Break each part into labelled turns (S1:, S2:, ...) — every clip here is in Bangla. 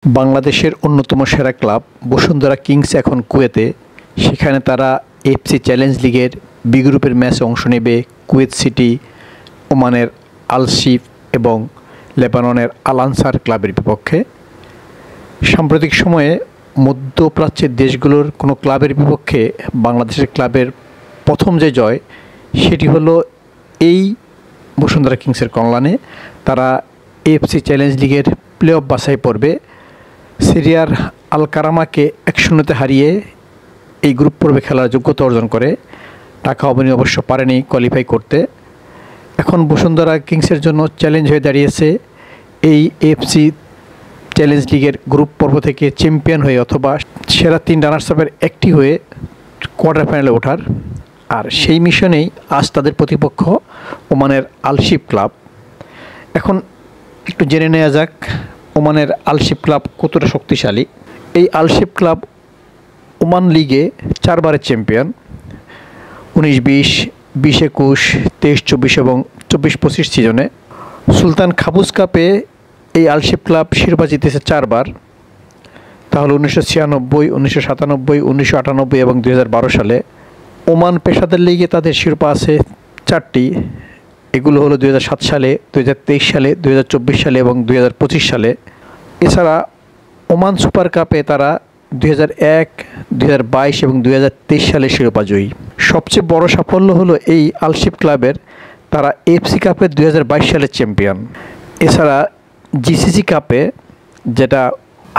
S1: বাংলাদেশের অন্যতম সেরা ক্লাব বসুন্ধরা কিংস এখন কুয়েতে। সেখানে তারা এফসি চ্যালেঞ্জ লিগের বি গ্রুপের ম্যাচে অংশ নেবে কুয়েত সিটি, ওমানের আল শিফ এবং লেবাননের আল আনসার ক্লাবের বিপক্ষে। সাম্প্রতিক সময়ে মধ্যপ্রাচ্যের দেশগুলোর কোনো ক্লাবের বিপক্ষে বাংলাদেশের ক্লাবের প্রথম যে জয় সেটি হলো এই বসুন্ধরা কিংসের কল্যাণে। তারা এফসি চ্যালেঞ্জ লিগের প্লে অফ বাছাই পর্বে সিরিয়ার আল কারামাকে 1-0 হারিয়ে এই গ্রুপ পর্বে খেলার যোগ্যতা অর্জন করে। ঢাকা অবনী অবশ্য পারেনি কোয়ালিফাই করতে। এখন বসুন্ধরা কিংসের জন্য চ্যালেঞ্জ হয়ে দাঁড়িয়েছে এই এফসি চ্যালেঞ্জ লিগের গ্রুপ পর্ব থেকে চ্যাম্পিয়ন হয়ে অথবা সেরা 3 রানার্স আপের একটি হয়ে কোয়ার্টার ফাইনালে ওঠার। আর সেই মিশনেই আজ তাদের প্রতিপক্ষ ওমানের আল শিফ ক্লাব। এখন একটু জেনে নেওয়া যাক ওমানের আল শিফ ক্লাব কতটা শক্তিশালী। এই আল শিফ ক্লাব ওমান লিগে 4 বারের চ্যাম্পিয়ন, 19-20, 20-21, 23-24 এবং 24-25 সিজনে। সুলতান কাবুস কাপে এই আল শিফ ক্লাব শিরোপা জিতেছে 4 বার, তাহলে 1996, 1997, 1998 এবং 2012 সালে। ওমান পেশাদার লিগে তাদের শিরোপা আছে 4টি, এগুলো হলো 2007 সালে, 2023 সালে, 2024 সালে এবং 2025 সালে। এছাড়া ওমান সুপার কাপে তারা 2001, 2022 এবং 2023 সালে শিরোপা জয়ী। সবচেয়ে বড় সাফল্য হলো এই আল শিফ ক্লাবের তারা এফসি কাপের 2022 সালের চ্যাম্পিয়ন। এছাড়া জিসিসি কাপে, যেটা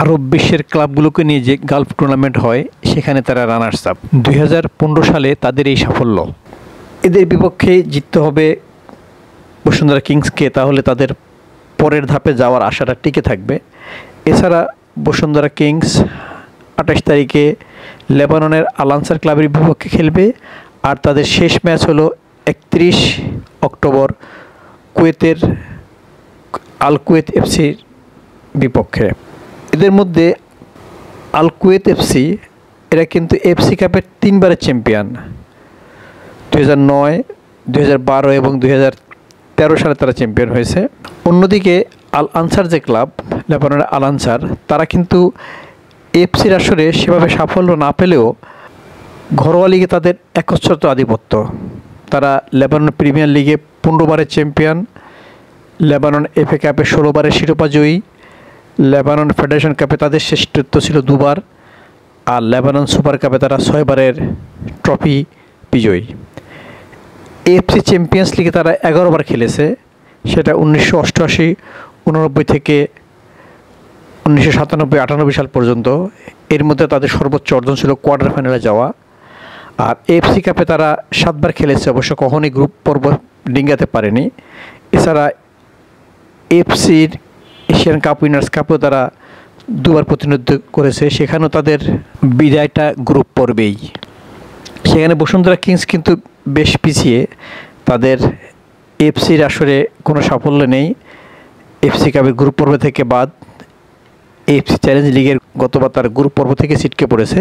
S1: আরব বিশ্বের ক্লাবগুলোকে নিয়ে যে গালফ টুর্নামেন্ট হয়, সেখানে তারা রানার্স আপ। 2015 সালে তাদের এই সাফল্য। এদের বিপক্ষে জিততে হবে বসুন্ধরা কিংসকে, তাহলে তাদের পরের ধাপে যাওয়ার আশাটা টিকে থাকবে। এছাড়া বসুন্ধরা কিংস 28 তারিখে লেবাননের আল আনসার ক্লাবের বিপক্ষে খেলবে, আর তাদের শেষ ম্যাচ হলো 31 অক্টোবর কুয়েতের আল কুয়েত এফসির বিপক্ষে। এদের মধ্যে আল কুয়েত এফসি এরা কিন্তু এফসি কাপের 3 বারের চ্যাম্পিয়ন। 2009, 2012 এবং 2013 সালে তারা চ্যাম্পিয়ন হয়েছে। অন্যদিকে আল আনসার যে ক্লাব, লেবাননের আল আনসার, তারা কিন্তু এফসির আসরে সেভাবে সাফল্য না পেলেও ঘরোয়া লিগে তাদের একচ্ছত্র আধিপত্য। তারা লেবানন প্রিমিয়ার লিগে 15 বারের চ্যাম্পিয়ন, লেবানন এফএ কাপে 16 বারের শিরোপা জয়ী, লেবানন ফেডারেশন কাপে তাদের শ্রেষ্ঠত্ব ছিল 2 বার, আর লেবানন সুপার কাপে তারা 6 বারের ট্রফি বিজয়ী। এফসি চ্যাম্পিয়ন্স লিগে তারা 11 বার খেলেছে, সেটা 1988, 89 থেকে 1997, 98 সাল পর্যন্ত। এর মধ্যে তাদের সর্বোচ্চ অর্জন ছিল কোয়ার্টার ফাইনালে যাওয়া। আর এফসি কাপে তারা 7 বার খেলেছে, অবশ্য কখনই গ্রুপ পর্ব ডিঙ্গাতে পারেনি। এছাড়া এফসির এশিয়ান কাপ উইনার্স কাপেও তারা 2 বার প্রতিনিধিত্ব করেছে, সেখানেও তাদের বিদায়টা গ্রুপ পর্বেই। সেখানে বসুন্ধরা কিংস কিন্তু বেশ পিছিয়ে, তাদের এফসির আসরে কোনো সাফল্য নেই। এফসি কাপের গ্রুপ পর্ব থেকে বাদ, এফসি চ্যালেঞ্জ লিগের গতবার তার গ্রুপ পর্ব থেকে ছিটকে পড়েছে।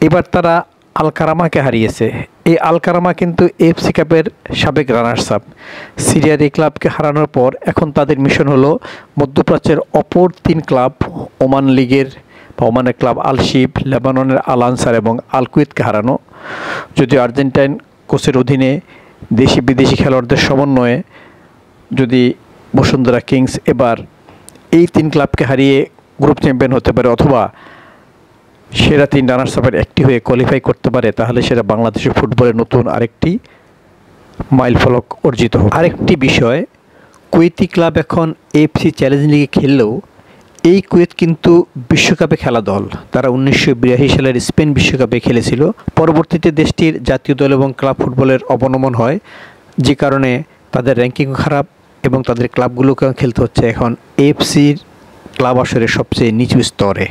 S1: এবার তারা আল কারামাকে হারিয়েছে। এই আল কারামা কিন্তু এফসি কাপের সাবেক রানার্স আপ। সিরিয়ার এই ক্লাবকে হারানোর পর এখন তাদের মিশন হলো মধ্যপ্রাচ্যের অপর 3 ক্লাব, ওমান লিগের বা ওমানের ক্লাব আল শিফ, লেবাননের আল আনসার এবং আল কুয়েতকে হারানো। যদিও আর্জেন্টাইন কোচের অধীনে দেশি বিদেশি খেলোয়াড়দের সমন্বয়ে যদি বসুন্ধরা কিংস এবার এই 3 ক্লাবকে হারিয়ে গ্রুপ চ্যাম্পিয়ন হতে পারে অথবা সেরা 3 রানার্স আপের একটি হয়ে কোয়ালিফাই করতে পারে, তাহলে সেটা বাংলাদেশের ফুটবলের নতুন আরেকটি মাইলফলক অর্জিত হবে। আরেকটি বিষয়, কুয়েতি ক্লাব এখন এফসি চ্যালেঞ্জ লিগে খেললেও এই কুয়েত কিন্তু বিশ্বকাপে খেলা দল। তারা 1982 সালের স্পেন বিশ্বকাপে খেলেছিল। পরবর্তীতে দেশটির জাতীয় দল এবং ক্লাব ফুটবলের অবনমন হয়, যে কারণে তাদের র্যাঙ্কিং খারাপ এবং তাদের ক্লাবগুলোকে খেলতে হচ্ছে এখন এফসির ক্লাব আসরে সবচেয়ে নিচু স্তরে।